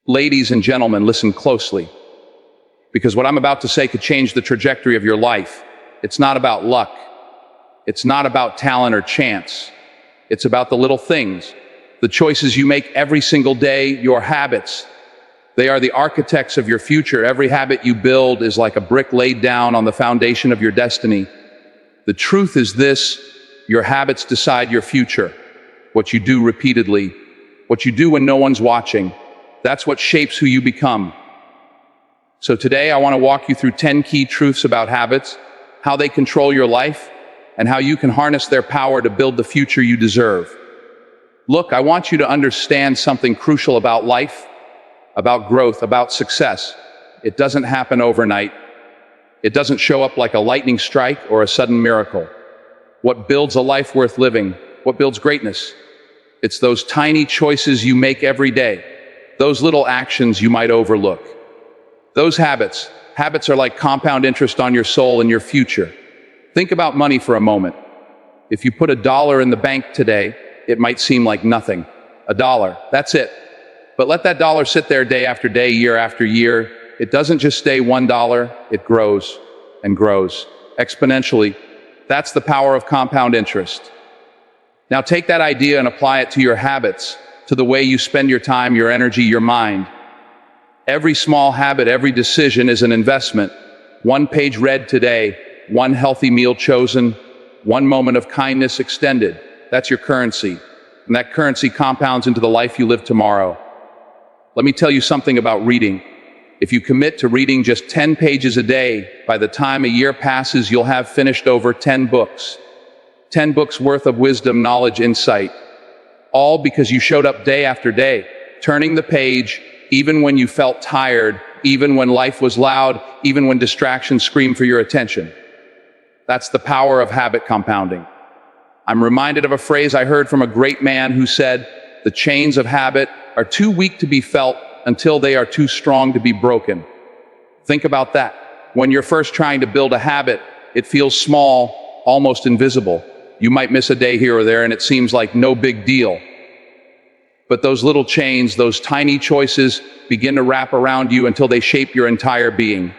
Ladies and gentlemen, listen closely, because what I'm about to say could change the trajectory of your life. It's not about luck. It's not about talent or chance. It's about the little things, the choices you make every single day, your habits. They are the architects of your future. Every habit you build is like a brick laid down on the foundation of your destiny. The truth is this: your habits decide your future. What you do repeatedly, what you do when no one's watching, that's what shapes who you become. So today I want to walk you through 10 key truths about habits, how they control your life, and how you can harness their power to build the future you deserve. Look, I want you to understand something crucial about life, about growth, about success. It doesn't happen overnight. It doesn't show up like a lightning strike or a sudden miracle. What builds a life worth living? What builds greatness? It's those tiny choices you make every day, those little actions you might overlook. Those habits are like compound interest on your soul and your future. Think about money for a moment. If you put $1 in the bank today, it might seem like nothing. $1, that's it. But let that dollar sit there day after day, year after year. It doesn't just stay $1, it grows and grows exponentially. That's the power of compound interest. Now take that idea and apply it to your habits, to the way you spend your time, your energy, your mind. Every small habit, every decision is an investment. One page read today, one healthy meal chosen, one moment of kindness extended. That's your currency. And that currency compounds into the life you live tomorrow. Let me tell you something about reading. If you commit to reading just 10 pages a day, by the time a year passes, you'll have finished over 10 books. 10 books worth of wisdom, knowledge, insight. All because you showed up day after day, turning the page, even when you felt tired, even when life was loud, even when distractions screamed for your attention. That's the power of habit compounding. I'm reminded of a phrase I heard from a great man who said, "The chains of habit are too weak to be felt until they are too strong to be broken." Think about that. When you're first trying to build a habit, it feels small, almost invisible. You might miss a day here or there and it seems like no big deal. But those little chains, those tiny choices, begin to wrap around you until they shape your entire being.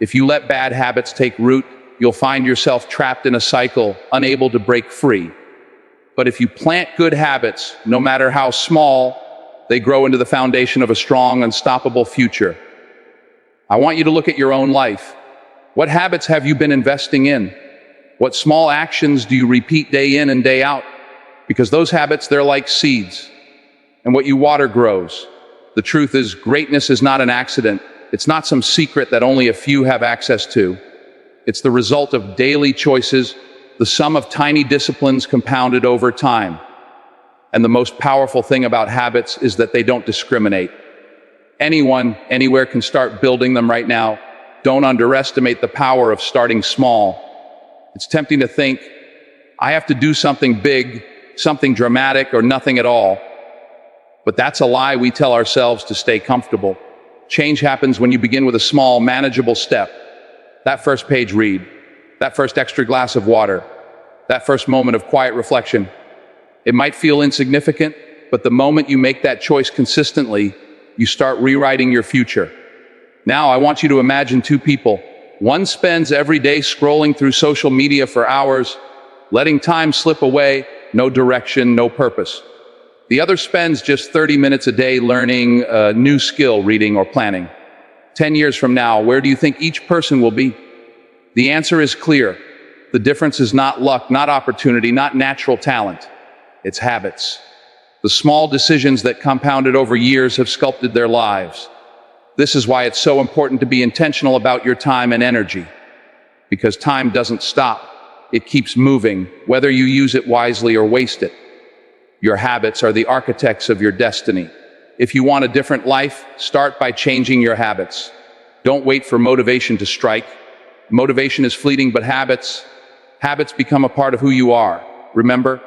If you let bad habits take root, you'll find yourself trapped in a cycle, unable to break free. But if you plant good habits, no matter how small, they grow into the foundation of a strong, unstoppable future. I want you to look at your own life. What habits have you been investing in? What small actions do you repeat day in and day out? Because those habits, they're like seeds. And what you water grows. The truth is, greatness is not an accident. It's not some secret that only a few have access to. It's the result of daily choices, the sum of tiny disciplines compounded over time. And the most powerful thing about habits is that they don't discriminate. Anyone, anywhere can start building them right now. Don't underestimate the power of starting small. It's tempting to think, I have to do something big, something dramatic, or nothing at all. But that's a lie we tell ourselves to stay comfortable. Change happens when you begin with a small, manageable step. That first page read, that first extra glass of water, that first moment of quiet reflection. It might feel insignificant, but the moment you make that choice consistently, you start rewriting your future. Now, I want you to imagine two people. One spends every day scrolling through social media for hours, letting time slip away, no direction, no purpose. The other spends just 30 minutes a day learning a new skill, reading or planning. 10 years from now, where do you think each person will be? The answer is clear. The difference is not luck, not opportunity, not natural talent. It's habits. The small decisions that compounded over years have sculpted their lives. This is why it's so important to be intentional about your time and energy. Because time doesn't stop. It keeps moving, whether you use it wisely or waste it. Your habits are the architects of your destiny. If you want a different life, start by changing your habits. Don't wait for motivation to strike. Motivation is fleeting, but habits become a part of who you are. Remember,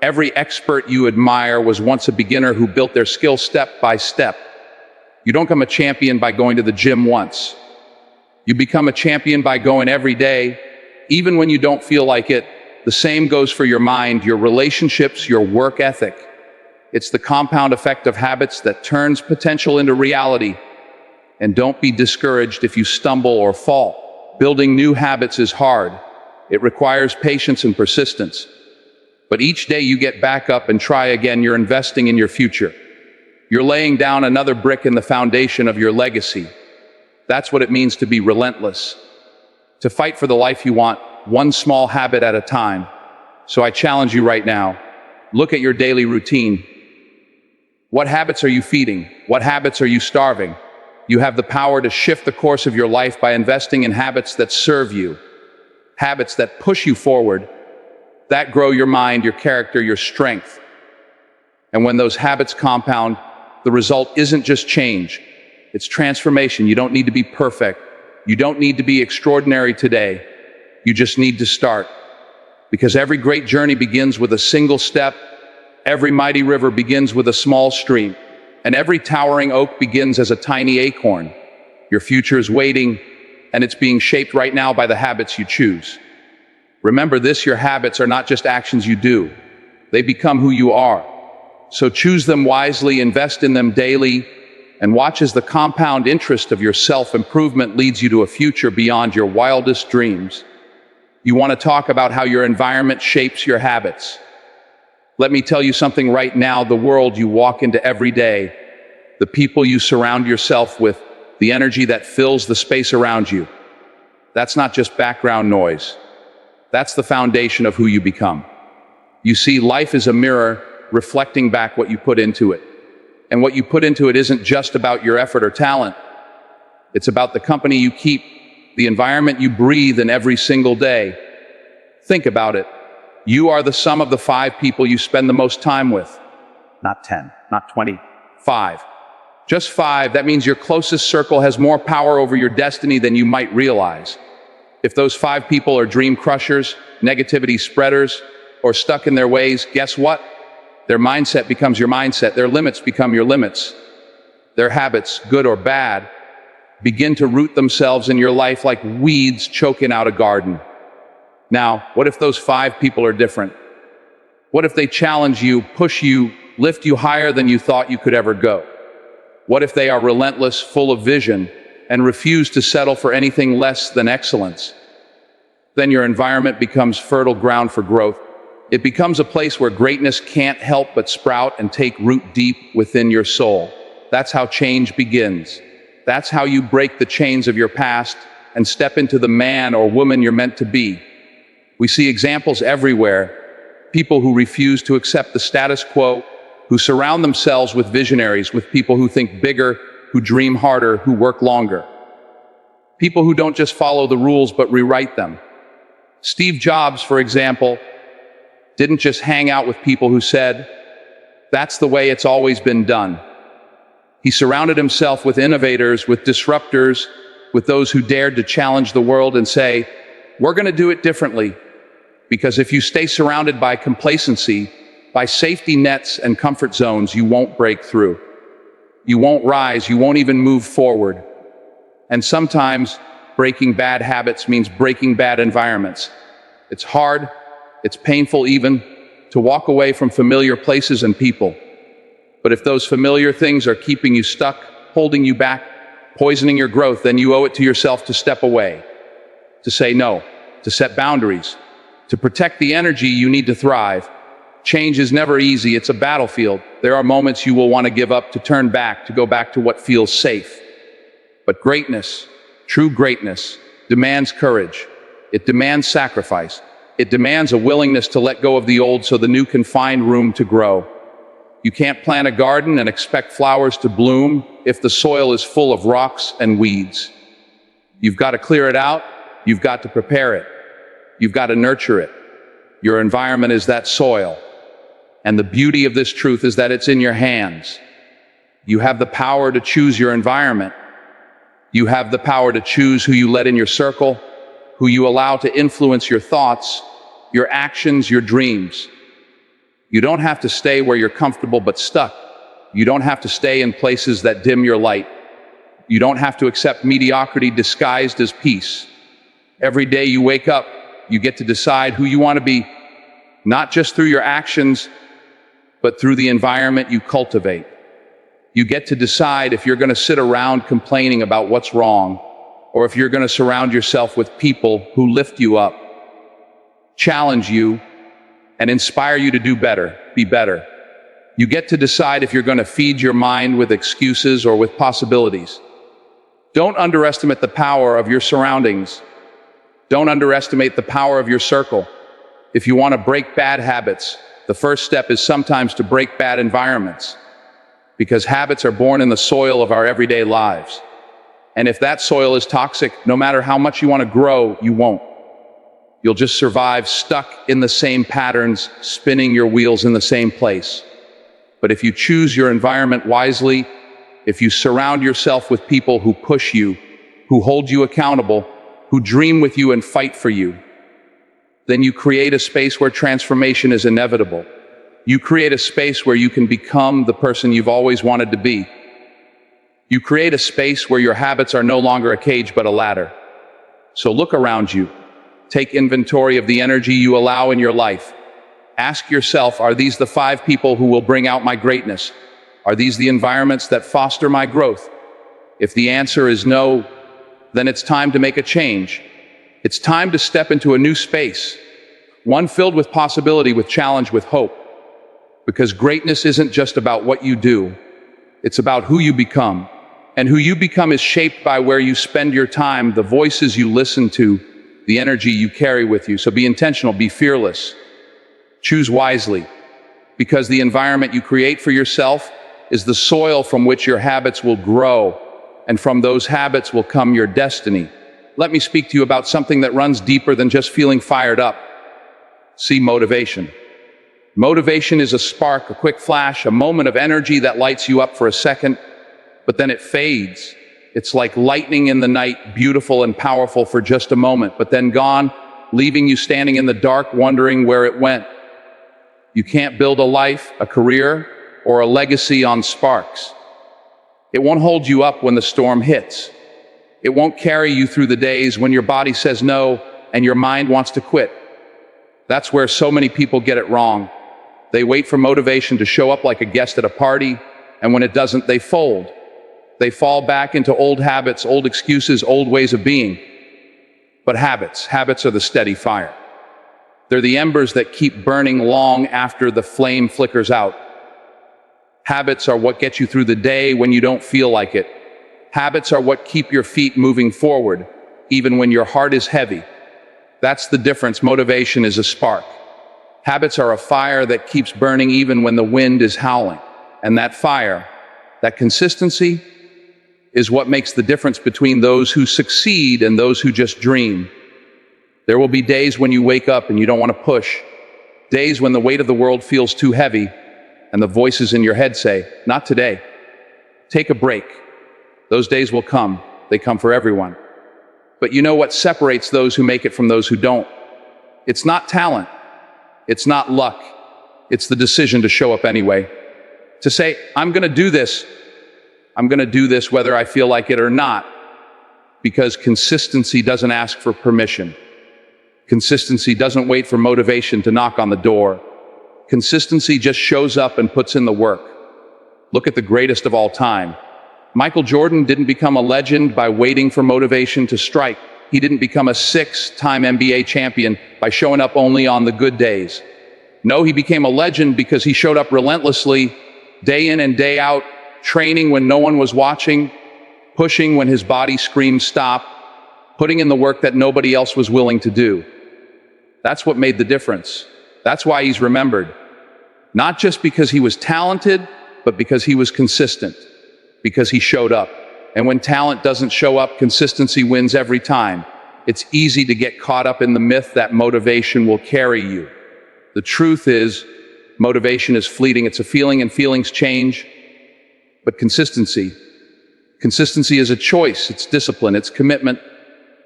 every expert you admire was once a beginner who built their skill step by step. You don't become a champion by going to the gym once. You become a champion by going every day, even when you don't feel like it. The same goes for your mind, your relationships, your work ethic. It's the compound effect of habits that turns potential into reality. And don't be discouraged if you stumble or fall. Building new habits is hard. It requires patience and persistence. But each day you get back up and try again, you're investing in your future. You're laying down another brick in the foundation of your legacy. That's what it means to be relentless. To fight for the life you want, one small habit at a time. So I challenge you right now, look at your daily routine. What habits are you feeding? What habits are you starving? You have the power to shift the course of your life by investing in habits that serve you. Habits that push you forward, that grow your mind, your character, your strength. And when those habits compound, the result isn't just change, it's transformation. You don't need to be perfect. You don't need to be extraordinary today. You just need to start. Because every great journey begins with a single step, every mighty river begins with a small stream, and every towering oak begins as a tiny acorn. Your future is waiting, and it's being shaped right now by the habits you choose. Remember this, your habits are not just actions you do. They become who you are. So choose them wisely, invest in them daily, and watch as the compound interest of your self-improvement leads you to a future beyond your wildest dreams. You want to talk about how your environment shapes your habits. Let me tell you something right now, the world you walk into every day, the people you surround yourself with, the energy that fills the space around you, that's not just background noise. That's the foundation of who you become. You see, life is a mirror reflecting back what you put into it. And what you put into it isn't just about your effort or talent. It's about the company you keep, the environment you breathe in every single day. Think about it. You are the sum of the 5 people you spend the most time with. Not 10, not 20, 5. Just 5. That means your closest circle has more power over your destiny than you might realize. If those 5 people are dream crushers, negativity spreaders, or stuck in their ways, guess what? Their mindset becomes your mindset. Their limits become your limits. Their habits, good or bad, begin to root themselves in your life like weeds choking out a garden. Now, what if those 5 people are different? What if they challenge you, push you, lift you higher than you thought you could ever go? What if they are relentless, full of vision, and refuse to settle for anything less than excellence? Then your environment becomes fertile ground for growth. It becomes a place where greatness can't help but sprout and take root deep within your soul. That's how change begins. That's how you break the chains of your past and step into the man or woman you're meant to be. We see examples everywhere. People who refuse to accept the status quo, who surround themselves with visionaries, with people who think bigger, who dream harder, who work longer. People who don't just follow the rules but rewrite them. Steve Jobs, for example, didn't just hang out with people who said, "That's the way it's always been done." He surrounded himself with innovators, with disruptors, with those who dared to challenge the world and say, "We're going to do it differently." Because if you stay surrounded by complacency, by safety nets and comfort zones, you won't break through. You won't rise, you won't even move forward. And sometimes breaking bad habits means breaking bad environments. It's hard, it's painful even, to walk away from familiar places and people. But if those familiar things are keeping you stuck, holding you back, poisoning your growth, then you owe it to yourself to step away, to say no, to set boundaries, to protect the energy you need to thrive. Change is never easy, it's a battlefield. There are moments you will want to give up, to turn back, to go back to what feels safe. But greatness, true greatness, demands courage. It demands sacrifice. It demands a willingness to let go of the old so the new can find room to grow. You can't plant a garden and expect flowers to bloom if the soil is full of rocks and weeds. You've got to clear it out. You've got to prepare it. You've got to nurture it. Your environment is that soil. And the beauty of this truth is that it's in your hands. You have the power to choose your environment. You have the power to choose who you let in your circle, who you allow to influence your thoughts, your actions, your dreams. You don't have to stay where you're comfortable but stuck. You don't have to stay in places that dim your light. You don't have to accept mediocrity disguised as peace. Every day you wake up, you get to decide who you want to be, not just through your actions, but through the environment you cultivate. You get to decide if you're going to sit around complaining about what's wrong, or if you're going to surround yourself with people who lift you up, challenge you, and inspire you to do better, be better. You get to decide if you're going to feed your mind with excuses or with possibilities. Don't underestimate the power of your surroundings. Don't underestimate the power of your circle. If you want to break bad habits, the first step is sometimes to break bad environments, because habits are born in the soil of our everyday lives. And if that soil is toxic, no matter how much you want to grow, you won't. You'll just survive stuck in the same patterns, spinning your wheels in the same place. But if you choose your environment wisely, if you surround yourself with people who push you, who hold you accountable, who dream with you and fight for you, then you create a space where transformation is inevitable. You create a space where you can become the person you've always wanted to be. You create a space where your habits are no longer a cage but a ladder. So look around you. Take inventory of the energy you allow in your life. Ask yourself, are these the 5 people who will bring out my greatness? Are these the environments that foster my growth? If the answer is no, then it's time to make a change. It's time to step into a new space, one filled with possibility, with challenge, with hope. Because greatness isn't just about what you do, it's about who you become. And who you become is shaped by where you spend your time, the voices you listen to, the energy you carry with you. So be intentional, be fearless. Choose wisely, because the environment you create for yourself is the soil from which your habits will grow, and from those habits will come your destiny. Let me speak to you about something that runs deeper than just feeling fired up. See motivation. Motivation is a spark, a quick flash, a moment of energy that lights you up for a second, but then it fades. It's like lightning in the night, beautiful and powerful for just a moment, but then gone, leaving you standing in the dark, wondering where it went. You can't build a life, a career, or a legacy on sparks. It won't hold you up when the storm hits. It won't carry you through the days when your body says no and your mind wants to quit. That's where so many people get it wrong. They wait for motivation to show up like a guest at a party, and when it doesn't, they fold. They fall back into old habits, old excuses, old ways of being. But habits are the steady fire. They're the embers that keep burning long after the flame flickers out. Habits are what get you through the day when you don't feel like it. Habits are what keep your feet moving forward, even when your heart is heavy. That's the difference. Motivation is a spark. Habits are a fire that keeps burning even when the wind is howling. And that fire, that consistency, is what makes the difference between those who succeed and those who just dream. There will be days when you wake up and you don't want to push. Days when the weight of the world feels too heavy and the voices in your head say, not today. Take a break. Those days will come. They come for everyone. But you know what separates those who make it from those who don't? It's not talent. It's not luck. It's the decision to show up anyway. To say, I'm going to do this. I'm going to do this whether I feel like it or not. Because consistency doesn't ask for permission. Consistency doesn't wait for motivation to knock on the door. Consistency just shows up and puts in the work. Look at the greatest of all time. Michael Jordan didn't become a legend by waiting for motivation to strike. He didn't become a 6-time NBA champion by showing up only on the good days. No, he became a legend because he showed up relentlessly, day in and day out, training when no one was watching, pushing when his body screamed stop, putting in the work that nobody else was willing to do. That's what made the difference. That's why he's remembered. Not just because he was talented, but because he was consistent, because he showed up. And when talent doesn't show up, consistency wins every time. It's easy to get caught up in the myth that motivation will carry you. The truth is, motivation is fleeting. It's a feeling, and feelings change. But consistency is a choice. It's discipline. It's commitment.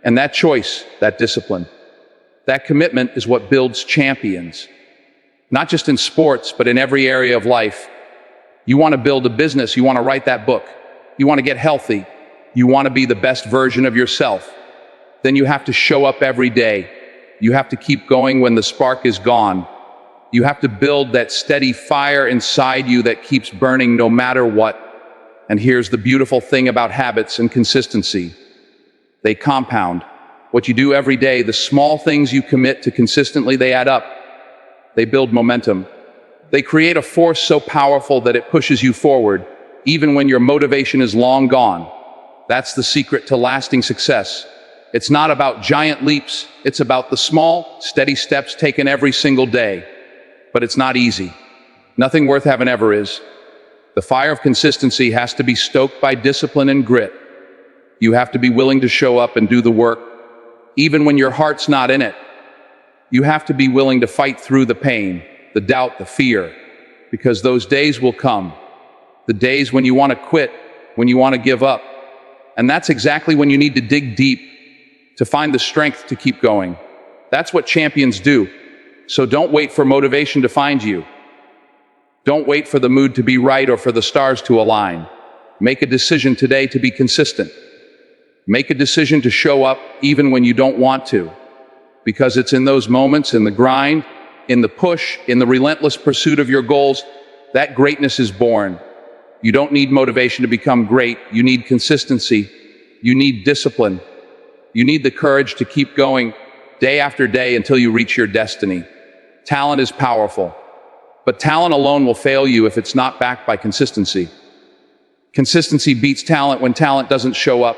And that choice, that discipline, that commitment is what builds champions. Not just in sports, but in every area of life. You want to build a business. You want to write that book. You want to get healthy. You want to be the best version of yourself. Then you have to show up every day. You have to keep going when the spark is gone. You have to build that steady fire inside you that keeps burning no matter what. And here's the beautiful thing about habits and consistency. They compound. What you do every day, the small things you commit to consistently, they add up. They build momentum. They create a force so powerful that it pushes you forward, even when your motivation is long gone. That's the secret to lasting success. It's not about giant leaps. It's about the small, steady steps taken every single day. But it's not easy. Nothing worth having ever is. The fire of consistency has to be stoked by discipline and grit. You have to be willing to show up and do the work, even when your heart's not in it. You have to be willing to fight through the pain, the doubt, the fear, because those days will come. The days when you want to quit, when you want to give up. And that's exactly when you need to dig deep to find the strength to keep going. That's what champions do. So don't wait for motivation to find you. Don't wait for the mood to be right or for the stars to align. Make a decision today to be consistent. Make a decision to show up even when you don't want to. Because it's in those moments, in the grind, in the push, in the relentless pursuit of your goals, that greatness is born. You don't need motivation to become great. You need consistency. You need discipline. You need the courage to keep going day after day until you reach your destiny. Talent is powerful, but talent alone will fail you if it's not backed by consistency. Consistency beats talent when talent doesn't show up.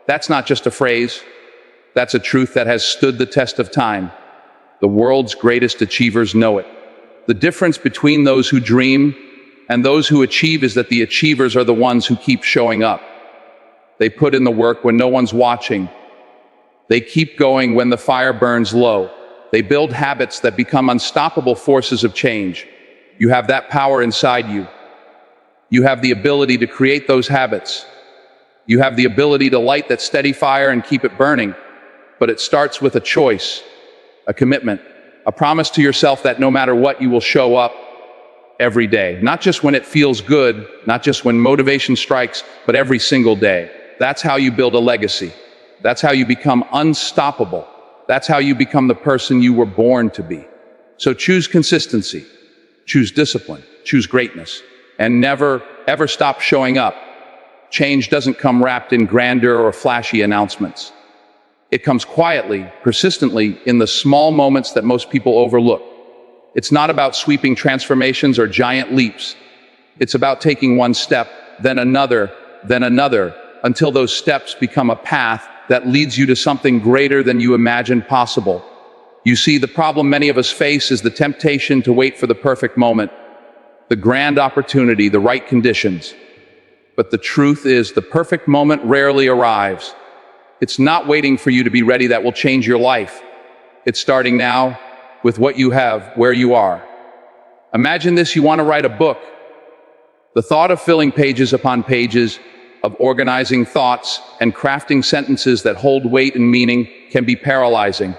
That's not just a phrase. That's a truth that has stood the test of time. The world's greatest achievers know it. The difference between those who dream and those who achieve is that the achievers are the ones who keep showing up. They put in the work when no one's watching. They keep going when the fire burns low. They build habits that become unstoppable forces of change. You have that power inside you. You have the ability to create those habits. You have the ability to light that steady fire and keep it burning. But it starts with a choice, a commitment, a promise to yourself that no matter what, you will show up every day. Not just when it feels good, not just when motivation strikes, but every single day. That's how you build a legacy. That's how you become unstoppable. That's how you become the person you were born to be. So choose consistency, choose discipline, choose greatness, and never, ever stop showing up. Change doesn't come wrapped in grandeur or flashy announcements. It comes quietly, persistently, in the small moments that most people overlook. It's not about sweeping transformations or giant leaps. It's about taking one step, then another, until those steps become a path that leads you to something greater than you imagined possible. You see, the problem many of us face is the temptation to wait for the perfect moment, the grand opportunity, the right conditions. But the truth is, the perfect moment rarely arrives. It's not waiting for you to be ready that will change your life. It's starting now, with what you have, where you are. Imagine this: you want to write a book. The thought of filling pages upon pages, of organizing thoughts and crafting sentences that hold weight and meaning can be paralyzing.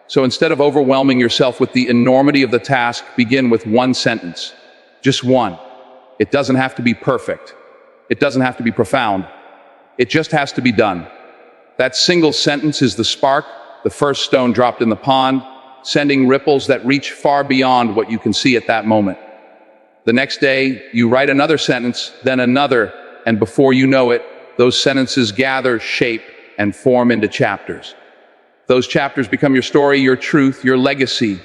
So instead of overwhelming yourself with the enormity of the task, begin with one sentence. Just one. It doesn't have to be perfect. It doesn't have to be profound. It just has to be done. That single sentence is the spark, the first stone dropped in the pond, sending ripples that reach far beyond what you can see at that moment. The next day, you write another sentence, then another, and before you know it, those sentences gather, shape, and form into chapters. Those chapters become your story, your truth, your legacy.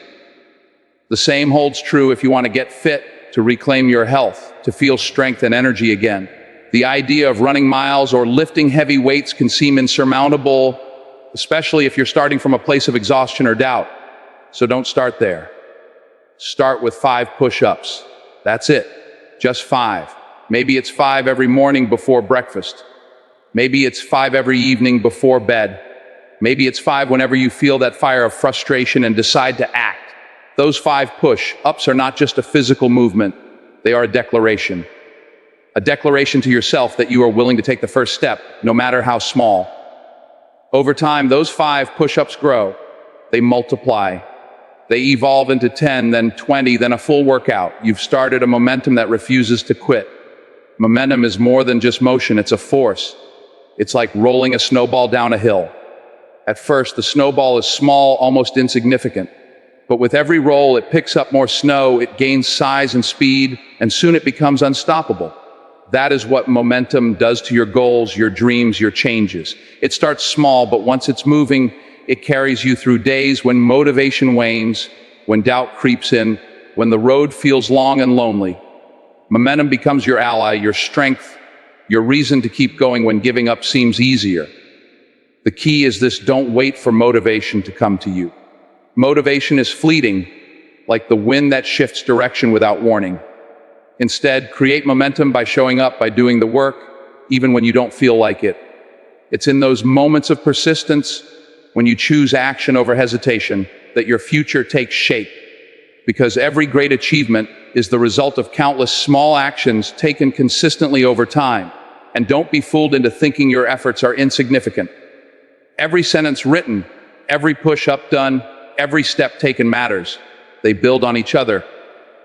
The same holds true if you want to get fit, to reclaim your health, to feel strength and energy again. The idea of running miles or lifting heavy weights can seem insurmountable, especially if you're starting from a place of exhaustion or doubt. So don't start there. Start with 5 push-ups. That's it. Just 5. Maybe it's 5 every morning before breakfast. Maybe it's 5 every evening before bed. Maybe it's 5 whenever you feel that fire of frustration and decide to act. Those 5 push-ups are not just a physical movement. They are a declaration. A declaration to yourself that you are willing to take the first step, no matter how small. Over time, those 5 push-ups grow. They multiply. They evolve into 10, then 20, then a full workout. You've started a momentum that refuses to quit. Momentum is more than just motion, it's a force. It's like rolling a snowball down a hill. At first, the snowball is small, almost insignificant. But with every roll, it picks up more snow, it gains size and speed, and soon it becomes unstoppable. That is what momentum does to your goals, your dreams, your changes. It starts small, but once it's moving, it carries you through days when motivation wanes, when doubt creeps in, when the road feels long and lonely. Momentum becomes your ally, your strength, your reason to keep going when giving up seems easier. The key is this: don't wait for motivation to come to you. Motivation is fleeting, like the wind that shifts direction without warning. Instead, create momentum by showing up, by doing the work, even when you don't feel like it. It's in those moments of persistence, when you choose action over hesitation, that your future takes shape. Because every great achievement is the result of countless small actions taken consistently over time. And don't be fooled into thinking your efforts are insignificant. Every sentence written, every push-up done, every step taken matters. They build on each other.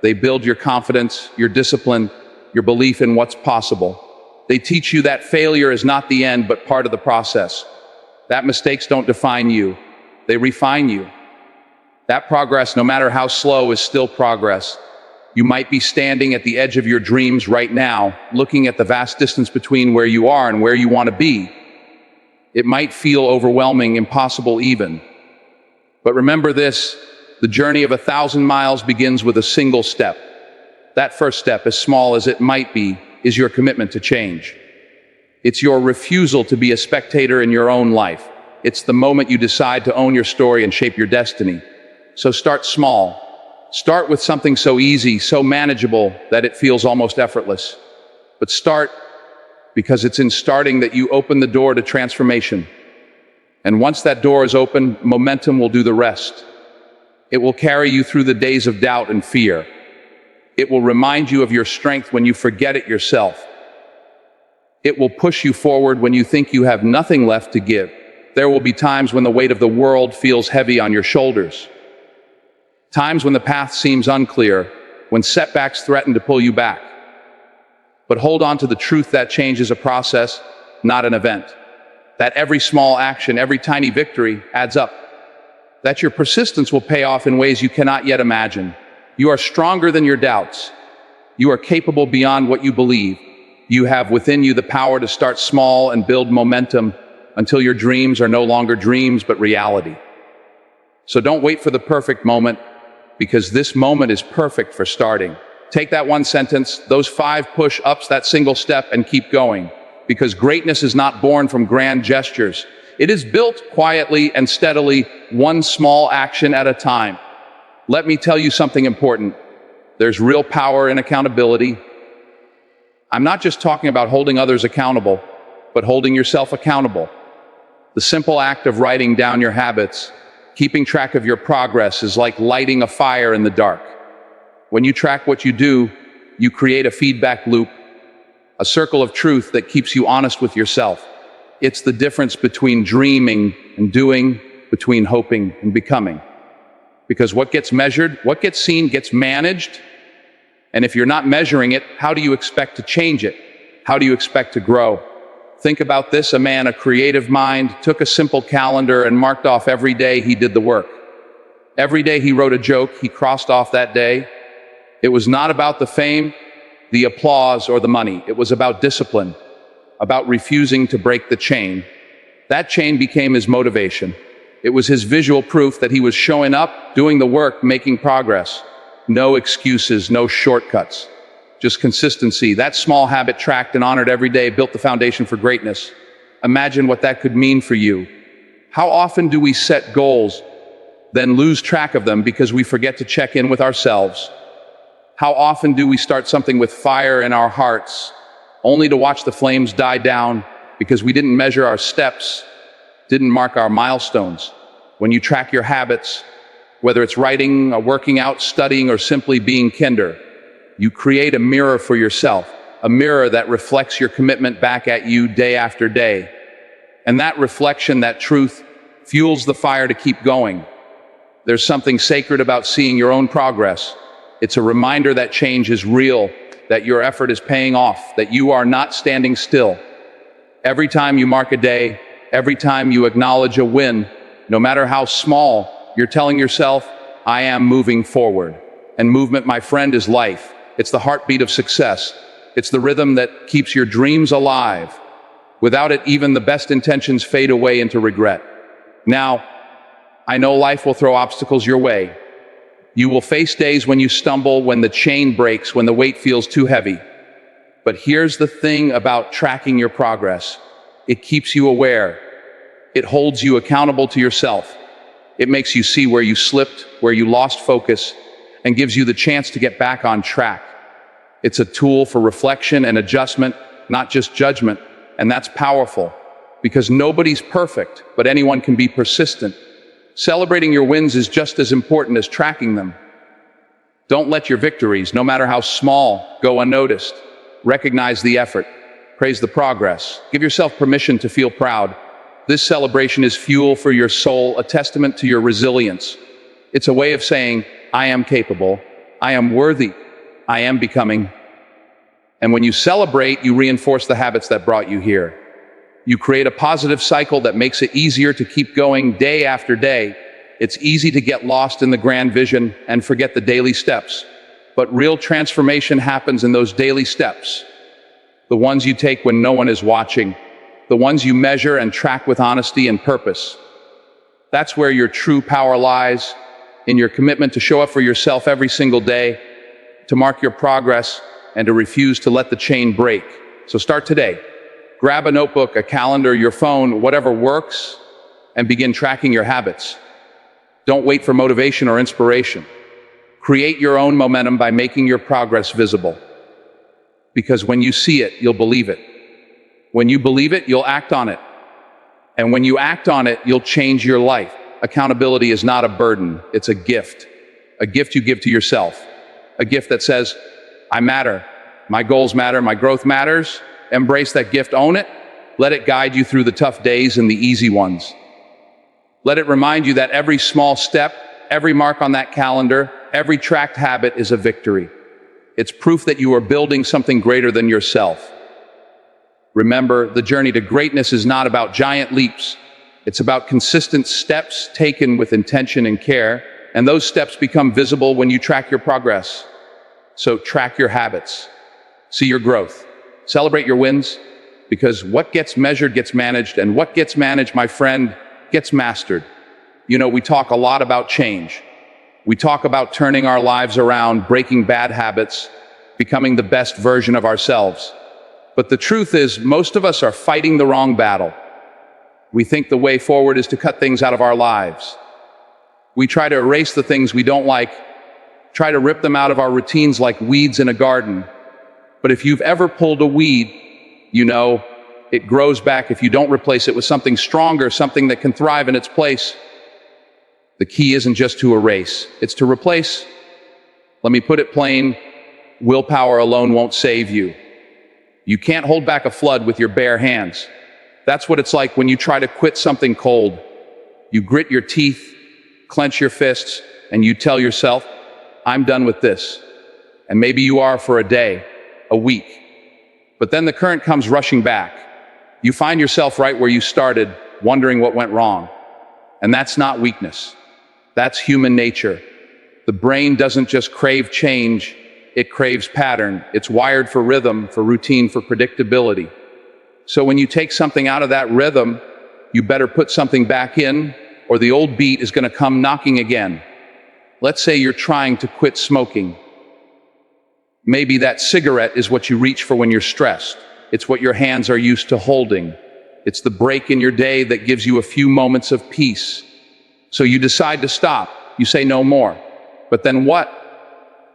They build your confidence, your discipline, your belief in what's possible. They teach you that failure is not the end, but part of the process. That mistakes don't define you. They refine you. That progress, no matter how slow, is still progress. You might be standing at the edge of your dreams right now, looking at the vast distance between where you are and where you want to be. It might feel overwhelming, impossible even. But remember this: the journey of 1,000 miles begins with a single step. That first step, as small as it might be, is your commitment to change. It's your refusal to be a spectator in your own life. It's the moment you decide to own your story and shape your destiny. So start small. Start with something so easy, so manageable, that it feels almost effortless. But start, because it's in starting that you open the door to transformation. And once that door is open, momentum will do the rest. It will carry you through the days of doubt and fear. It will remind you of your strength when you forget it yourself. It will push you forward when you think you have nothing left to give. There will be times when the weight of the world feels heavy on your shoulders. Times when the path seems unclear, when setbacks threaten to pull you back. But hold on to the truth that change is a process, not an event. That every small action, every tiny victory adds up. That your persistence will pay off in ways you cannot yet imagine. You are stronger than your doubts. You are capable beyond what you believe. You have within you the power to start small and build momentum until your dreams are no longer dreams but reality. So don't wait for the perfect moment, because this moment is perfect for starting. Take that one sentence, those 5 push-ups, that single step, and keep going. Because greatness is not born from grand gestures. It is built quietly and steadily, one small action at a time. Let me tell you something important. There's real power in accountability. I'm not just talking about holding others accountable, but holding yourself accountable. The simple act of writing down your habits, keeping track of your progress, is like lighting a fire in the dark. When you track what you do, you create a feedback loop, a circle of truth that keeps you honest with yourself. It's the difference between dreaming and doing, between hoping and becoming. Because what gets measured, what gets seen, gets managed. And if you're not measuring it, how do you expect to change it? How do you expect to grow? Think about this: a man, a creative mind, took a simple calendar and marked off every day he did the work. Every day he wrote a joke, he crossed off that day. It was not about the fame, the applause, or the money. It was about discipline, about refusing to break the chain. That chain became his motivation. It was his visual proof that he was showing up, doing the work, making progress. No excuses, no shortcuts, just consistency. That small habit, tracked and honored every day, built the foundation for greatness. Imagine what that could mean for you. How often do we set goals, then lose track of them because we forget to check in with ourselves? How often do we start something with fire in our hearts, only to watch the flames die down because we didn't measure our steps, didn't mark our milestones? When you track your habits, whether it's writing, working out, studying, or simply being kinder, you create a mirror for yourself, a mirror that reflects your commitment back at you day after day. And that reflection, that truth, fuels the fire to keep going. There's something sacred about seeing your own progress. It's a reminder that change is real, that your effort is paying off, that you are not standing still. Every time you mark a day, every time you acknowledge a win, no matter how small, you're telling yourself, I am moving forward. And movement, my friend, is life. It's the heartbeat of success. It's the rhythm that keeps your dreams alive. Without it, even the best intentions fade away into regret. Now, I know life will throw obstacles your way. You will face days when you stumble, when the chain breaks, when the weight feels too heavy. But here's the thing about tracking your progress. It keeps you aware. It holds you accountable to yourself. It makes you see where you slipped, where you lost focus, and gives you the chance to get back on track. It's a tool for reflection and adjustment, not just judgment. And that's powerful, because nobody's perfect, but anyone can be persistent. Celebrating your wins is just as important as tracking them. Don't let your victories, no matter how small, go unnoticed. Recognize the effort. Praise the progress. Give yourself permission to feel proud. This celebration is fuel for your soul, a testament to your resilience. It's a way of saying, I am capable, I am worthy, I am becoming. And when you celebrate, you reinforce the habits that brought you here. You create a positive cycle that makes it easier to keep going day after day. It's easy to get lost in the grand vision and forget the daily steps. But real transformation happens in those daily steps. The ones you take when no one is watching. The ones you measure and track with honesty and purpose. That's where your true power lies, in your commitment to show up for yourself every single day, to mark your progress, and to refuse to let the chain break. So start today. Grab a notebook, a calendar, your phone, whatever works, and begin tracking your habits. Don't wait for motivation or inspiration. Create your own momentum by making your progress visible. Because when you see it, you'll believe it. When you believe it, you'll act on it. And when you act on it, you'll change your life. Accountability is not a burden, it's a gift. A gift you give to yourself. A gift that says, I matter, my goals matter, my growth matters. Embrace that gift, own it. Let it guide you through the tough days and the easy ones. Let it remind you that every small step, every mark on that calendar, every tracked habit is a victory. It's proof that you are building something greater than yourself. Remember, the journey to greatness is not about giant leaps. It's about consistent steps taken with intention and care, and those steps become visible when you track your progress. So track your habits. See your growth. Celebrate your wins, because what gets measured gets managed, and what gets managed, my friend, gets mastered. You know, we talk a lot about change. We talk about turning our lives around, breaking bad habits, becoming the best version of ourselves. But the truth is, most of us are fighting the wrong battle. We think the way forward is to cut things out of our lives. We try to erase the things we don't like, try to rip them out of our routines like weeds in a garden. But if you've ever pulled a weed, you know, it grows back if you don't replace it with something stronger, something that can thrive in its place. The key isn't just to erase, it's to replace. Let me put it plain, willpower alone won't save you. You can't hold back a flood with your bare hands. That's what it's like when you try to quit something cold. You grit your teeth, clench your fists, and you tell yourself, I'm done with this. And maybe you are for a day, a week. But then the current comes rushing back. You find yourself right where you started, wondering what went wrong. And that's not weakness. That's human nature. The brain doesn't just crave change, it craves pattern. It's wired for rhythm, for routine, for predictability. So when you take something out of that rhythm, you better put something back in, or the old beat is going to come knocking again. Let's say you're trying to quit smoking. Maybe that cigarette is what you reach for when you're stressed. It's what your hands are used to holding. It's the break in your day that gives you a few moments of peace. So you decide to stop. You say no more. But then what?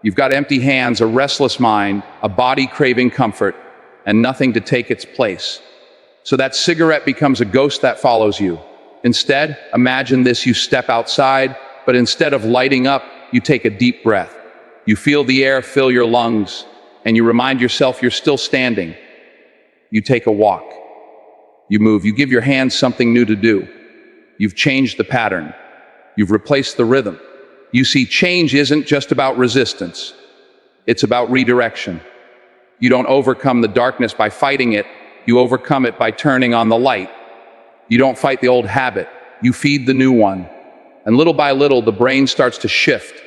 You've got empty hands, a restless mind, a body craving comfort, and nothing to take its place. So that cigarette becomes a ghost that follows you. Instead, imagine this: you step outside, but instead of lighting up, you take a deep breath. You feel the air fill your lungs, and you remind yourself you're still standing. You take a walk. You move. You give your hands something new to do. You've changed the pattern. You've replaced the rhythm. You see, change isn't just about resistance. It's about redirection. You don't overcome the darkness by fighting it. You overcome it by turning on the light. You don't fight the old habit. You feed the new one. And little by little, the brain starts to shift.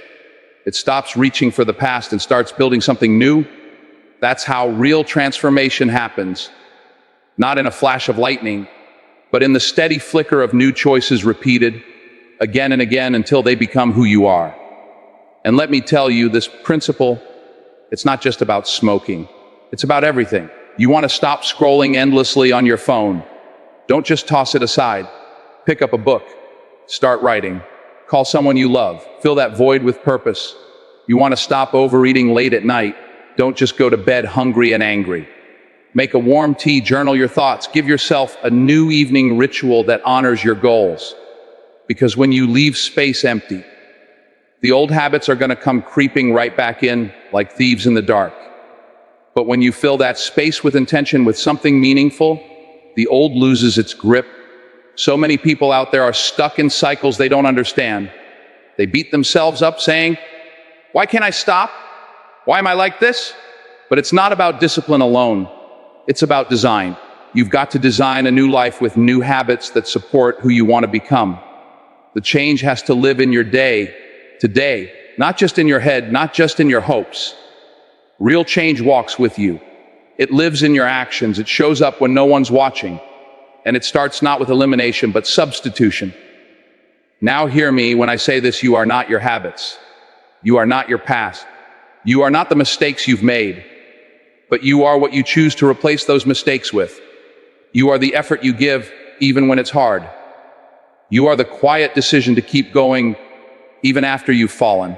It stops reaching for the past and starts building something new. That's how real transformation happens. Not in a flash of lightning, but in the steady flicker of new choices repeated again and again until they become who you are. And let me tell you, this principle, it's not just about smoking. It's about everything. You want to stop scrolling endlessly on your phone. Don't just toss it aside. Pick up a book. Start writing. Call someone you love. Fill that void with purpose. You want to stop overeating late at night. Don't just go to bed hungry and angry. Make a warm tea, journal your thoughts. Give yourself a new evening ritual that honors your goals. Because when you leave space empty, the old habits are going to come creeping right back in like thieves in the dark. But when you fill that space with intention, with something meaningful, the old loses its grip. So many people out there are stuck in cycles they don't understand. They beat themselves up saying, "Why can't I stop? Why am I like this?" But it's not about discipline alone. It's about design. You've got to design a new life with new habits that support who you want to become. The change has to live in your day, today, not just in your head, not just in your hopes. Real change walks with you. It lives in your actions. It shows up when no one's watching. And it starts not with elimination, but substitution. Now hear me when I say this: you are not your habits. You are not your past. You are not the mistakes you've made, but you are what you choose to replace those mistakes with. You are the effort you give even when it's hard. You are the quiet decision to keep going even after you've fallen.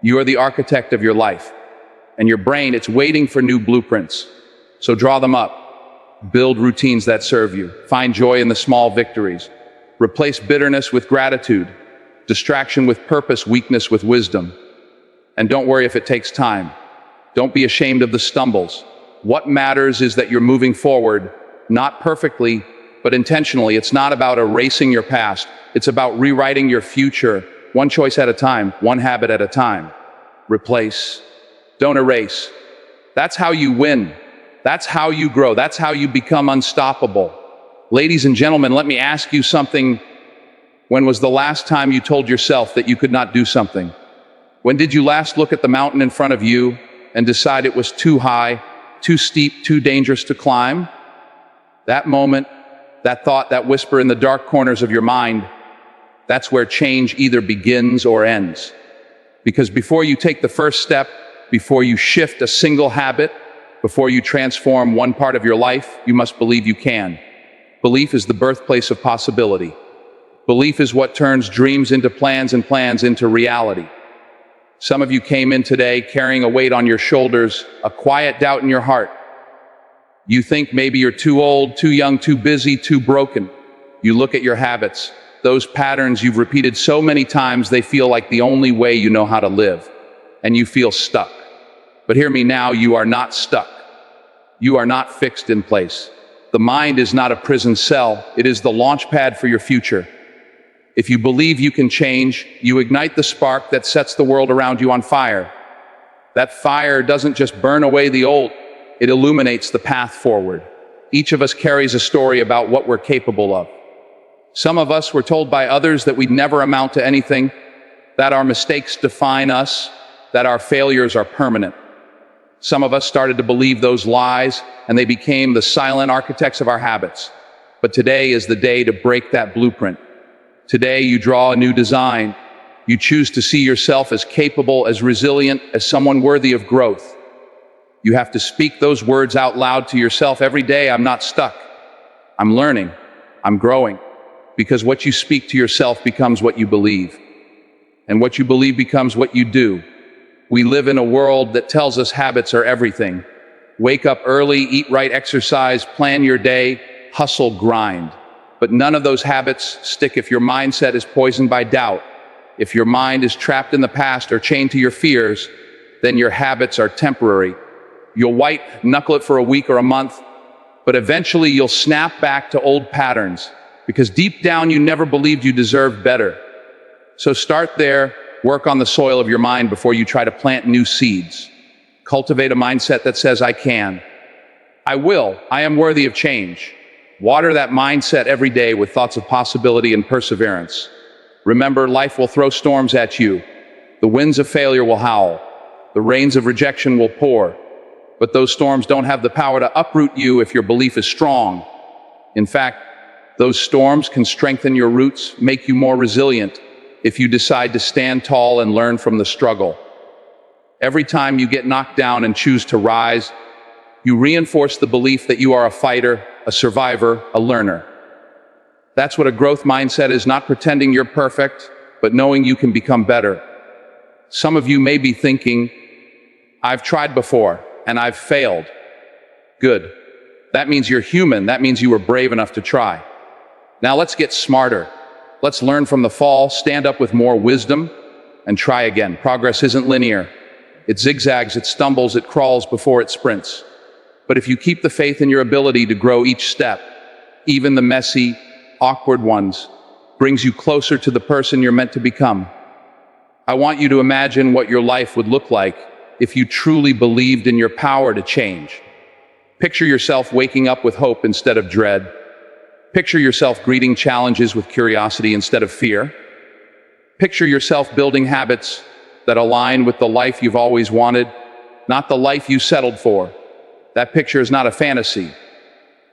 You are the architect of your life. And your brain, it's waiting for new blueprints. So draw them up. Build routines that serve you. Find joy in the small victories. Replace bitterness with gratitude. Distraction with purpose, weakness with wisdom. And don't worry if it takes time. Don't be ashamed of the stumbles. What matters is that you're moving forward, not perfectly, but intentionally. It's not about erasing your past. It's about rewriting your future, one choice at a time, one habit at a time. Replace. Don't erase. That's how you win. That's how you grow. That's how you become unstoppable. Ladies and gentlemen, let me ask you something. When was the last time you told yourself that you could not do something? When did you last look at the mountain in front of you and decide it was too high, too steep, too dangerous to climb? That moment, that thought, that whisper in the dark corners of your mind, that's where change either begins or ends. Because before you take the first step, before you shift a single habit, before you transform one part of your life, you must believe you can. Belief is the birthplace of possibility. Belief is what turns dreams into plans and plans into reality. Some of you came in today carrying a weight on your shoulders, a quiet doubt in your heart. You think maybe you're too old, too young, too busy, too broken. You look at your habits, those patterns you've repeated so many times they feel like the only way you know how to live, and you feel stuck. But hear me now, you are not stuck. You are not fixed in place. The mind is not a prison cell, it is the launch pad for your future. If you believe you can change, you ignite the spark that sets the world around you on fire. That fire doesn't just burn away the old, it illuminates the path forward. Each of us carries a story about what we're capable of. Some of us were told by others that we'd never amount to anything, that our mistakes define us, that our failures are permanent. Some of us started to believe those lies, and they became the silent architects of our habits. But today is the day to break that blueprint. Today you draw a new design. You choose to see yourself as capable, as resilient, as someone worthy of growth. You have to speak those words out loud to yourself every day. I'm not stuck. I'm learning. I'm growing. Because what you speak to yourself becomes what you believe. And what you believe becomes what you do. We live in a world that tells us habits are everything. Wake up early, eat right, exercise, plan your day, hustle, grind. But none of those habits stick if your mindset is poisoned by doubt. If your mind is trapped in the past or chained to your fears, then your habits are temporary. You'll white knuckle it for a week or a month, but eventually you'll snap back to old patterns because deep down you never believed you deserved better. So start there, work on the soil of your mind before you try to plant new seeds. Cultivate a mindset that says, I can. I will. I am worthy of change. Water that mindset every day with thoughts of possibility and perseverance. Remember, life will throw storms at you. The winds of failure will howl. The rains of rejection will pour. But those storms don't have the power to uproot you if your belief is strong. In fact, those storms can strengthen your roots, make you more resilient, if you decide to stand tall and learn from the struggle. Every time you get knocked down and choose to rise, you reinforce the belief that you are a fighter, a survivor, a learner. That's what a growth mindset is, not pretending you're perfect, but knowing you can become better. Some of you may be thinking, I've tried before, and I've failed. Good. That means you're human. That means you were brave enough to try. Now let's get smarter. Let's learn from the fall, stand up with more wisdom, and try again. Progress isn't linear. It zigzags, it stumbles, it crawls before it sprints. But if you keep the faith in your ability to grow each step, even the messy, awkward ones, brings you closer to the person you're meant to become. I want you to imagine what your life would look like if you truly believed in your power to change. Picture yourself waking up with hope instead of dread. Picture yourself greeting challenges with curiosity instead of fear. Picture yourself building habits that align with the life you've always wanted, not the life you settled for. That picture is not a fantasy.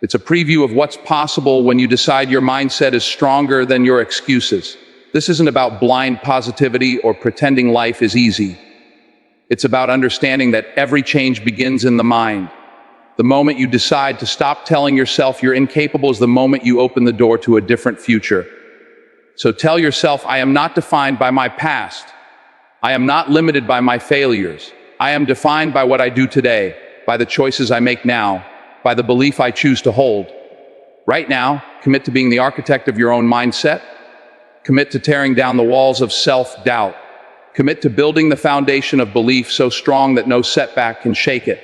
It's a preview of what's possible when you decide your mindset is stronger than your excuses. This isn't about blind positivity or pretending life is easy. It's about understanding that every change begins in the mind. The moment you decide to stop telling yourself you're incapable is the moment you open the door to a different future. So tell yourself, I am not defined by my past. I am not limited by my failures. I am defined by what I do today, by the choices I make now, by the belief I choose to hold. Right now, commit to being the architect of your own mindset. Commit to tearing down the walls of self-doubt. Commit to building the foundation of belief so strong that no setback can shake it.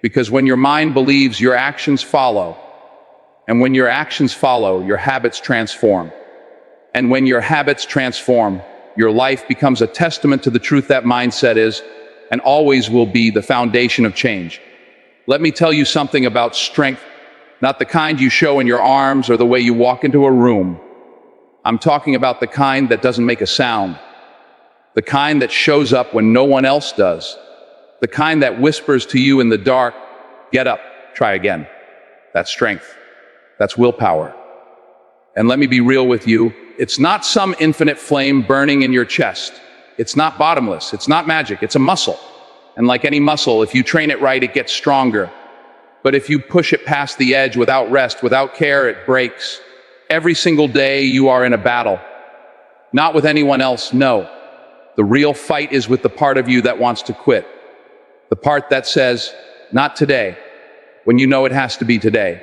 Because when your mind believes, your actions follow. And when your actions follow, your habits transform. And when your habits transform, your life becomes a testament to the truth that mindset is, and always will be, the foundation of change. Let me tell you something about strength, not the kind you show in your arms or the way you walk into a room. I'm talking about the kind that doesn't make a sound. The kind that shows up when no one else does. The kind that whispers to you in the dark, get up, try again. That's strength. That's willpower. And let me be real with you, it's not some infinite flame burning in your chest. It's not bottomless. It's not magic. It's a muscle. And like any muscle, if you train it right, it gets stronger. But if you push it past the edge without rest, without care, it breaks. Every single day you are in a battle. Not with anyone else, no. The real fight is with the part of you that wants to quit. The part that says, not today, when you know it has to be today.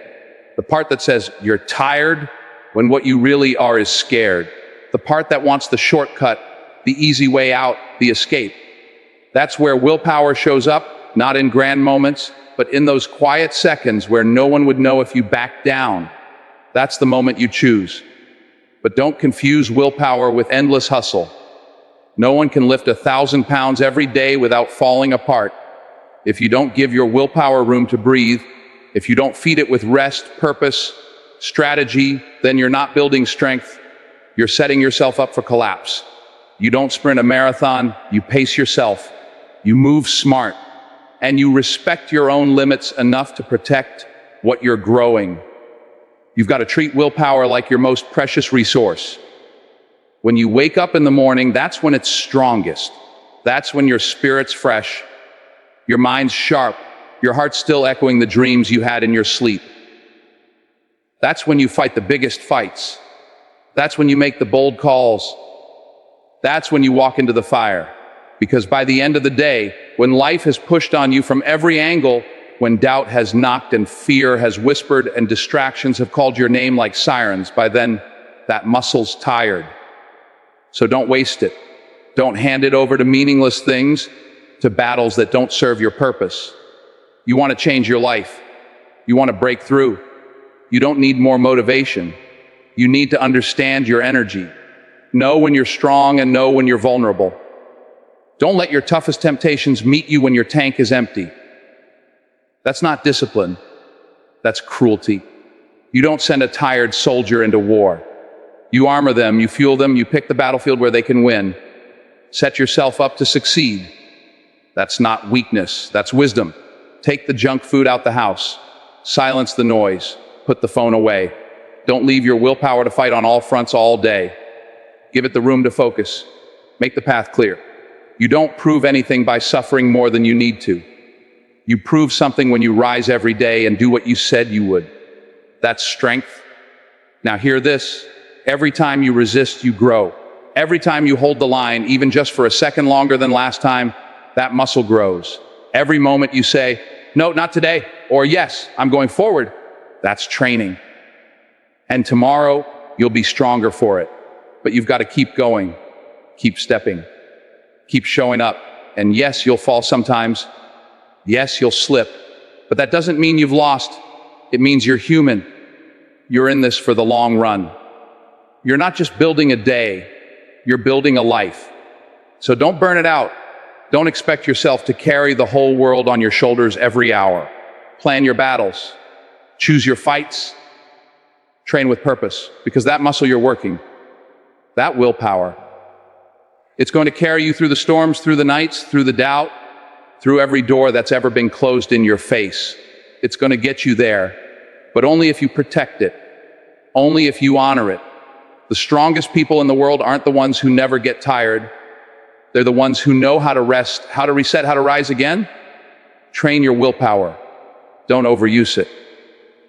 The part that says, you're tired, when what you really are is scared. The part that wants the shortcut, the easy way out, the escape. That's where willpower shows up, not in grand moments, but in those quiet seconds where no one would know if you backed down. That's the moment you choose. But don't confuse willpower with endless hustle. No one can lift 1,000 pounds every day without falling apart. If you don't give your willpower room to breathe, if you don't feed it with rest, purpose, strategy, then you're not building strength. You're setting yourself up for collapse. You don't sprint a marathon, you pace yourself. You move smart. And you respect your own limits enough to protect what you're growing. You've got to treat willpower like your most precious resource. When you wake up in the morning, that's when it's strongest. That's when your spirit's fresh, your mind's sharp, your heart's still echoing the dreams you had in your sleep. That's when you fight the biggest fights. That's when you make the bold calls. That's when you walk into the fire. Because by the end of the day, when life has pushed on you from every angle, when doubt has knocked and fear has whispered and distractions have called your name like sirens, by then, that muscle's tired. So don't waste it. Don't hand it over to meaningless things, to battles that don't serve your purpose. You want to change your life. You want to break through. You don't need more motivation. You need to understand your energy. Know when you're strong and know when you're vulnerable. Don't let your toughest temptations meet you when your tank is empty. That's not discipline. That's cruelty. You don't send a tired soldier into war. You armor them, you fuel them, you pick the battlefield where they can win. Set yourself up to succeed. That's not weakness, that's wisdom. Take the junk food out the house. Silence the noise. Put the phone away. Don't leave your willpower to fight on all fronts all day. Give it the room to focus. Make the path clear. You don't prove anything by suffering more than you need to. You prove something when you rise every day and do what you said you would. That's strength. Now hear this. Every time you resist, you grow. Every time you hold the line, even just for a second longer than last time, that muscle grows. Every moment you say, no, not today, or yes, I'm going forward, that's training. And tomorrow, you'll be stronger for it. But you've got to keep going, keep stepping, keep showing up. And yes, you'll fall sometimes. Yes, you'll slip. But that doesn't mean you've lost. It means you're human. You're in this for the long run. You're not just building a day, you're building a life. So don't burn it out. Don't expect yourself to carry the whole world on your shoulders every hour. Plan your battles. Choose your fights. Train with purpose, because that muscle you're working, that willpower, it's going to carry you through the storms, through the nights, through the doubt, through every door that's ever been closed in your face. It's going to get you there, but only if you protect it, only if you honor it. The strongest people in the world aren't the ones who never get tired. They're the ones who know how to rest, how to reset, how to rise again. Train your willpower. Don't overuse it.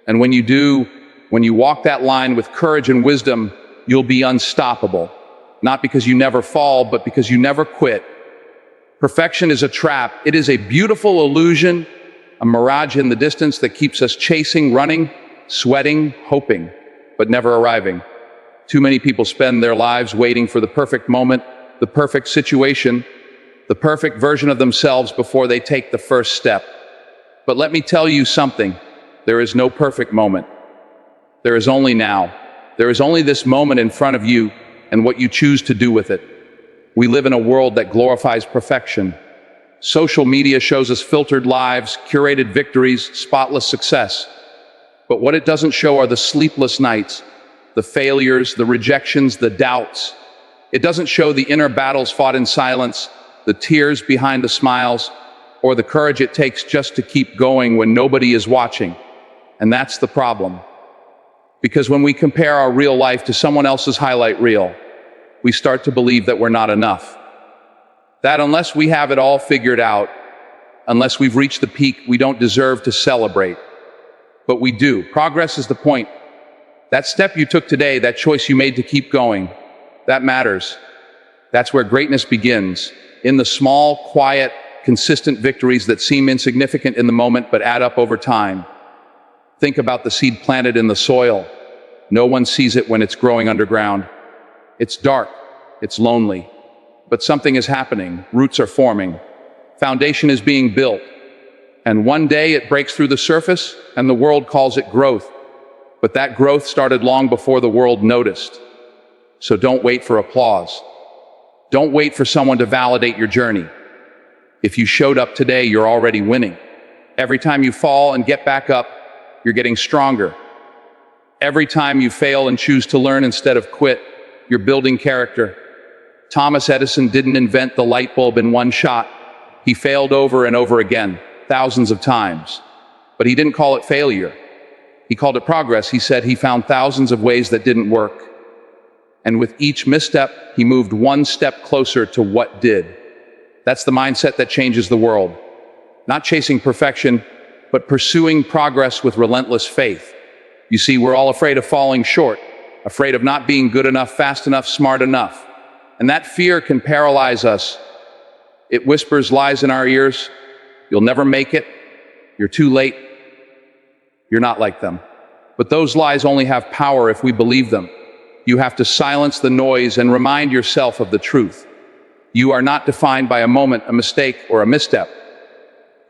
And when you do, when you walk that line with courage and wisdom, you'll be unstoppable. Not because you never fall, but because you never quit. Perfection is a trap. It is a beautiful illusion, a mirage in the distance that keeps us chasing, running, sweating, hoping, but never arriving. Too many people spend their lives waiting for the perfect moment, the perfect situation, the perfect version of themselves before they take the first step. But let me tell you something. There is no perfect moment. There is only now. There is only this moment in front of you and what you choose to do with it. We live in a world that glorifies perfection. Social media shows us filtered lives, curated victories, spotless success. But what it doesn't show are the sleepless nights, the failures, the rejections, the doubts. It doesn't show the inner battles fought in silence, the tears behind the smiles, or the courage it takes just to keep going when nobody is watching. And that's the problem. Because when we compare our real life to someone else's highlight reel, we start to believe that we're not enough. That unless we have it all figured out, unless we've reached the peak, we don't deserve to celebrate. But we do. Progress is the point. That step you took today, that choice you made to keep going, that matters. That's where greatness begins, in the small, quiet, consistent victories that seem insignificant in the moment but add up over time. Think about the seed planted in the soil. No one sees it when it's growing underground. It's dark, it's lonely, but something is happening. Roots are forming. Foundation is being built. And one day it breaks through the surface and the world calls it growth. But that growth started long before the world noticed. So don't wait for applause. Don't wait for someone to validate your journey. If you showed up today, you're already winning. Every time you fall and get back up, you're getting stronger. Every time you fail and choose to learn instead of quit, you're building character. Thomas Edison didn't invent the light bulb in one shot. He failed over and over again, thousands of times. But he didn't call it failure. He called it progress. He said he found thousands of ways that didn't work. And with each misstep, he moved one step closer to what did. That's the mindset that changes the world. Not chasing perfection, but pursuing progress with relentless faith. You see, we're all afraid of falling short, afraid of not being good enough, fast enough, smart enough. And that fear can paralyze us. It whispers lies in our ears. You'll never make it. You're too late. You're not like them. But those lies only have power if we believe them. You have to silence the noise and remind yourself of the truth. You are not defined by a moment, a mistake, or a misstep.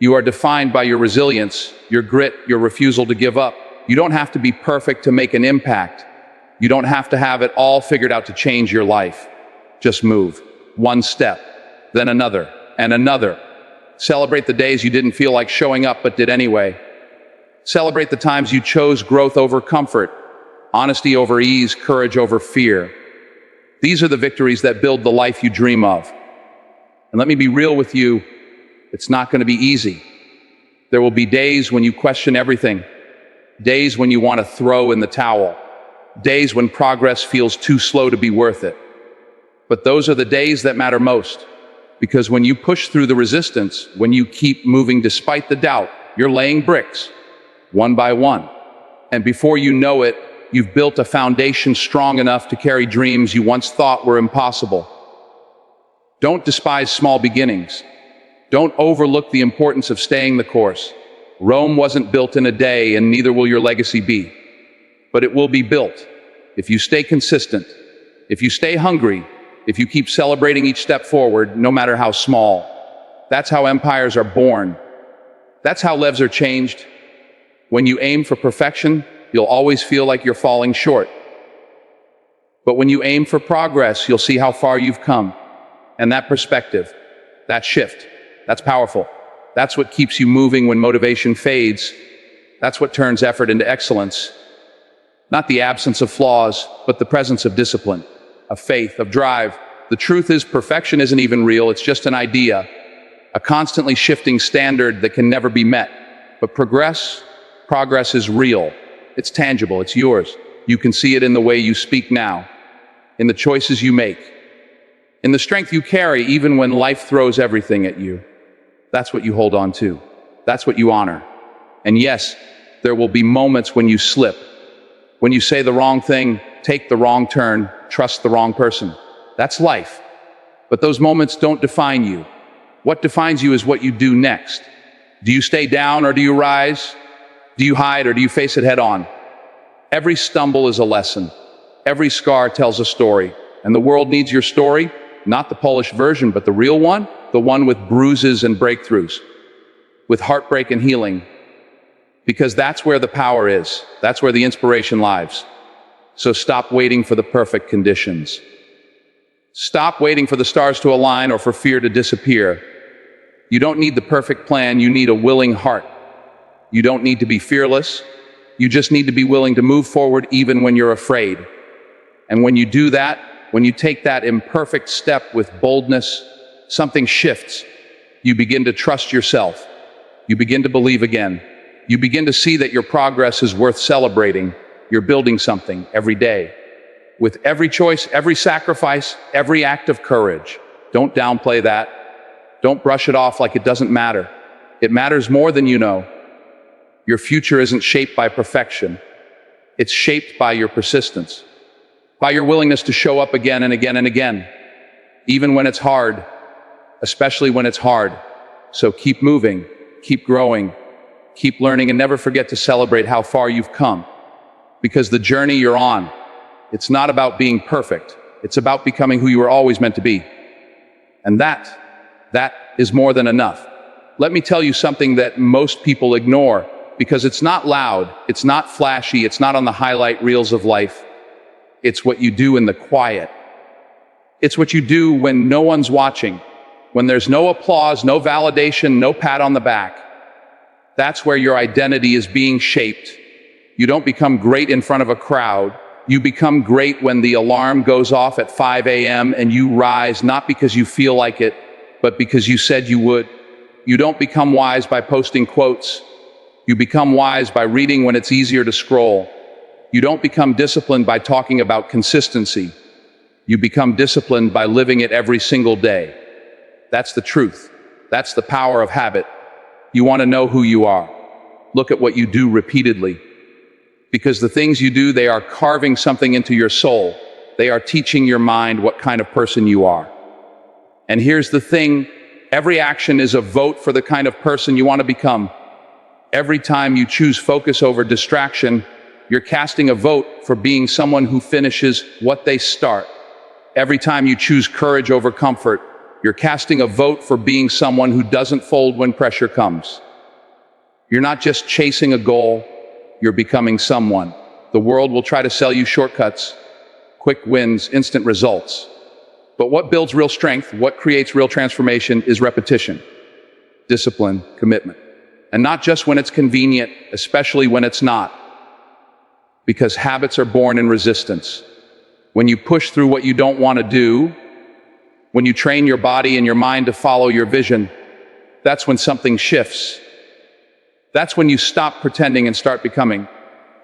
You are defined by your resilience, your grit, your refusal to give up. You don't have to be perfect to make an impact. You don't have to have it all figured out to change your life. Just move. One step, then another, and another. Celebrate the days you didn't feel like showing up but did anyway. Celebrate the times you chose growth over comfort. honesty over ease, courage over fear. These are the victories that build the life you dream of. And let me be real with you, it's not going to be easy. There will be days when you question everything, days when you want to throw in the towel, days when progress feels too slow to be worth it. But those are the days that matter most, because when you push through the resistance, when you keep moving despite the doubt, you're laying bricks, one by one. And before you know it, you've built a foundation strong enough to carry dreams you once thought were impossible. Don't despise small beginnings. Don't overlook the importance of staying the course. Rome wasn't built in a day, and neither will your legacy be. But it will be built if you stay consistent, if you stay hungry, if you keep celebrating each step forward, no matter how small. That's how empires are born. That's how lives are changed. When you aim for perfection, you'll always feel like you're falling short. But when you aim for progress, you'll see how far you've come. And that perspective, that shift, that's powerful. That's what keeps you moving when motivation fades. That's what turns effort into excellence. Not the absence of flaws, but the presence of discipline, of faith, of drive. The truth is, perfection isn't even real, it's just an idea, a constantly shifting standard that can never be met. But progress is real. It's tangible, it's yours. You can see it in the way you speak now, in the choices you make, in the strength you carry even when life throws everything at you. That's what you hold on to. That's what you honor. And yes, there will be moments when you slip, when you say the wrong thing, take the wrong turn, trust the wrong person. That's life. But those moments don't define you. What defines you is what you do next. Do you stay down or do you rise? Do you hide or do you face it head on? Every stumble is a lesson. Every scar tells a story. And the world needs your story, not the polished version, but the real one, the one with bruises and breakthroughs, with heartbreak and healing. Because that's where the power is. That's where the inspiration lies. So stop waiting for the perfect conditions. Stop waiting for the stars to align or for fear to disappear. You don't need the perfect plan, you need a willing heart. You don't need to be fearless. You just need to be willing to move forward even when you're afraid. And when you do that, when you take that imperfect step with boldness, something shifts. You begin to trust yourself. You begin to believe again. You begin to see that your progress is worth celebrating. You're building something every day. With every choice, every sacrifice, every act of courage. Don't downplay that. Don't brush it off like it doesn't matter. It matters more than you know. Your future isn't shaped by perfection. It's shaped by your persistence, by your willingness to show up again and again and again, even when it's hard, especially when it's hard. So keep moving, keep growing, keep learning, and never forget to celebrate how far you've come. Because the journey you're on, it's not about being perfect. It's about becoming who you were always meant to be. And that is more than enough. Let me tell you something that most people ignore, because it's not loud, it's not flashy, it's not on the highlight reels of life. It's what you do in the quiet. It's what you do when no one's watching, when there's no applause, no validation, no pat on the back. That's where your identity is being shaped. You don't become great in front of a crowd. You become great when the alarm goes off at 5 a.m. and you rise, not because you feel like it, but because you said you would. You don't become wise by posting quotes. You become wise by reading when it's easier to scroll. You don't become disciplined by talking about consistency. You become disciplined by living it every single day. That's the truth. That's the power of habit. You want to know who you are. Look at what you do repeatedly. Because the things you do, they are carving something into your soul. They are teaching your mind what kind of person you are. And here's the thing, every action is a vote for the kind of person you want to become. Every time you choose focus over distraction, you're casting a vote for being someone who finishes what they start. Every time you choose courage over comfort, you're casting a vote for being someone who doesn't fold when pressure comes. You're not just chasing a goal, you're becoming someone. The world will try to sell you shortcuts, quick wins, instant results. But what builds real strength, what creates real transformation is repetition, discipline, commitment. And not just when it's convenient, especially when it's not. Because habits are born in resistance. When you push through what you don't want to do, when you train your body and your mind to follow your vision, that's when something shifts. That's when you stop pretending and start becoming.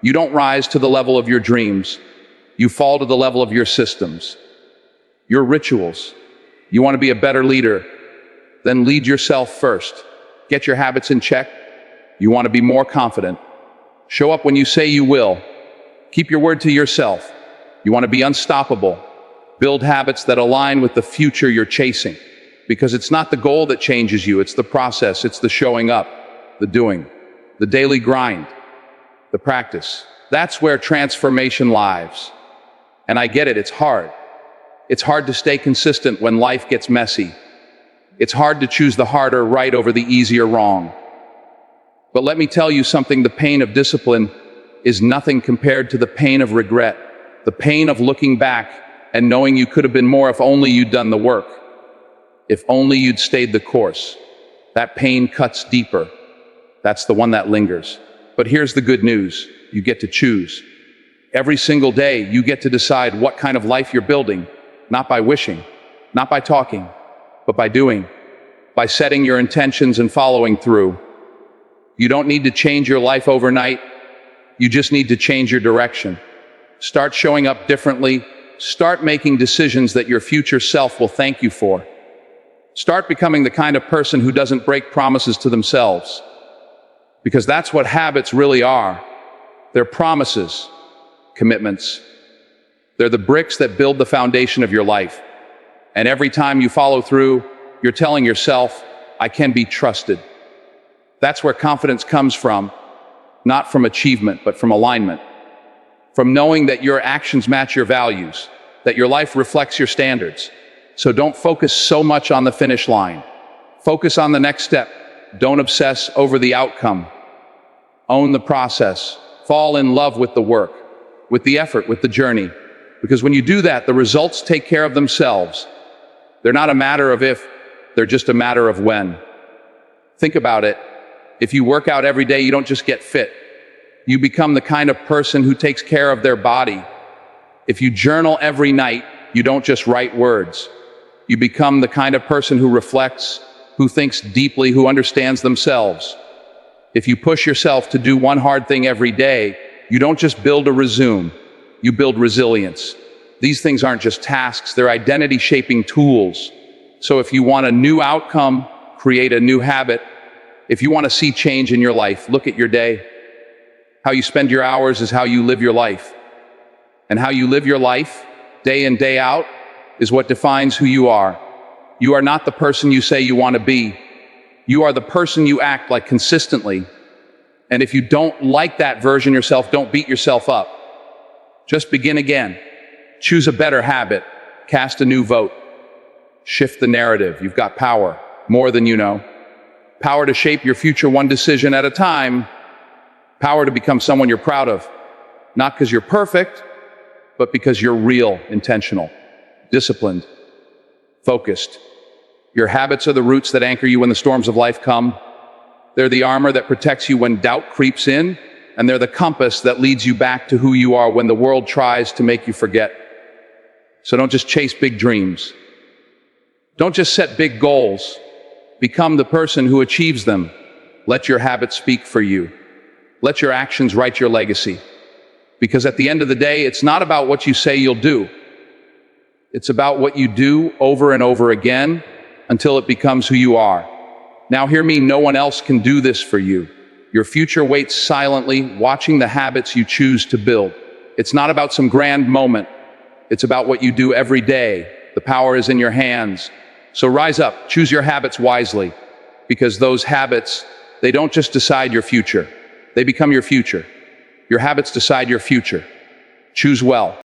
You don't rise to the level of your dreams. You fall to the level of your systems, your rituals. You want to be a better leader? Then lead yourself first. Get your habits in check. You want to be more confident. Show up when you say you will. Keep your word to yourself. You want to be unstoppable. Build habits that align with the future you're chasing. Because it's not the goal that changes you, it's the process, it's the showing up, the doing, the daily grind, the practice. That's where transformation lies. And I get it, it's hard. It's hard to stay consistent when life gets messy. It's hard to choose the harder right over the easier wrong. But let me tell you something, the pain of discipline is nothing compared to the pain of regret, the pain of looking back and knowing you could have been more if only you'd done the work, if only you'd stayed the course. That pain cuts deeper. That's the one that lingers. But here's the good news. You get to choose. Every single day, you get to decide what kind of life you're building, not by wishing, not by talking, but by doing, by setting your intentions and following through. You don't need to change your life overnight. You just need to change your direction. Start showing up differently. Start making decisions that your future self will thank you for. Start becoming the kind of person who doesn't break promises to themselves. Because that's what habits really are. They're promises, commitments. They're the bricks that build the foundation of your life. And every time you follow through, you're telling yourself, I can be trusted. That's where confidence comes from, not from achievement, but from alignment. From knowing that your actions match your values, that your life reflects your standards. So don't focus so much on the finish line. Focus on the next step. Don't obsess over the outcome. Own the process. Fall in love with the work, with the effort, with the journey. Because when you do that, the results take care of themselves. They're not a matter of if, they're just a matter of when. Think about it. If you work out every day, you don't just get fit. You become the kind of person who takes care of their body. If you journal every night, you don't just write words. You become the kind of person who reflects, who thinks deeply, who understands themselves. If you push yourself to do one hard thing every day, you don't just build a resume, you build resilience. These things aren't just tasks, they're identity-shaping tools. So if you want a new outcome, create a new habit. If you want to see change in your life, look at your day. How you spend your hours is how you live your life. And how you live your life, day in, day out, is what defines who you are. You are not the person you say you want to be. You are the person you act like consistently. And if you don't like that version of yourself, don't beat yourself up. Just begin again. Choose a better habit. Cast a new vote. Shift the narrative. You've got power, more than you know. Power to shape your future one decision at a time. Power to become someone you're proud of. Not because you're perfect, but because you're real, intentional, disciplined, focused. Your habits are the roots that anchor you when the storms of life come. They're the armor that protects you when doubt creeps in, and they're the compass that leads you back to who you are when the world tries to make you forget. So don't just chase big dreams. Don't just set big goals. Become the person who achieves them. Let your habits speak for you. Let your actions write your legacy. Because at the end of the day, it's not about what you say you'll do. It's about what you do over and over again until it becomes who you are. Now hear me, no one else can do this for you. Your future waits silently, watching the habits you choose to build. It's not about some grand moment. It's about what you do every day. The power is in your hands. So rise up, choose your habits wisely, because those habits, they don't just decide your future. They become your future. Your habits decide your future. Choose well.